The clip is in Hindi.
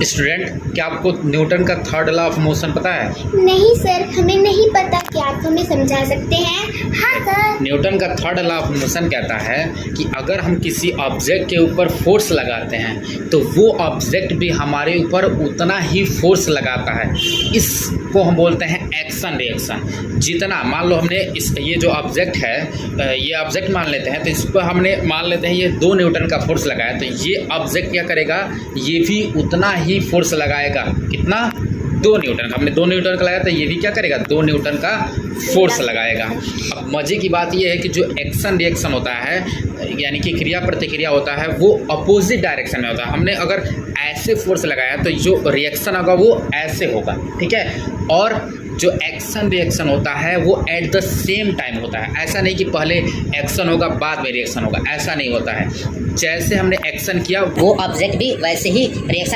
स्टूडेंट, क्या आपको न्यूटन का थर्ड लॉ ऑफ मोशन पता है? नहीं सर, हमें नहीं पता। क्या आप हमें समझा सकते हैं? हाँ सर। न्यूटन का थर्ड लॉ ऑफ मोशन कहता है कि अगर हम किसी ऑब्जेक्ट के ऊपर फोर्स लगाते हैं तो वो ऑब्जेक्ट भी हमारे ऊपर उतना ही फोर्स लगाता है। इसको हम बोलते हैं एक्शन रिएक्शन। जितना मान लो हमने ये जो ऑब्जेक्ट है, ये ऑब्जेक्ट मान लेते हैं, तो इस पर हमने मान लेते हैं ये 2 न्यूटन का फोर्स लगाया, तो ये ऑब्जेक्ट क्या करेगा, ये भी उतना ही फोर्स लगाएगा। कितना? 2 न्यूटन। हमने 2 न्यूटन का लगाया तो ये भी क्या करेगा, 2 न्यूटन का फोर्स लगाएगा। अब मज़े की बात ये है कि जो एक्शन रिएक्शन होता है, यानी कि क्रिया प्रतिक्रिया होता है, वो अपोजिट डायरेक्शन में होता है। हमने अगर ऐसे फोर्स लगाया तो जो रिएक्शन होगा वो ऐसे होगा, ठीक है। और जो एक्शन रिएक्शन होता है वो एट द सेम टाइम होता है। ऐसा नहीं कि पहले एक्शन होगा बाद में रिएक्शन होगा, ऐसा नहीं होता है। जैसे हमने एक्शन किया वो ऑब्जेक्ट भी वैसे ही रिएक्शन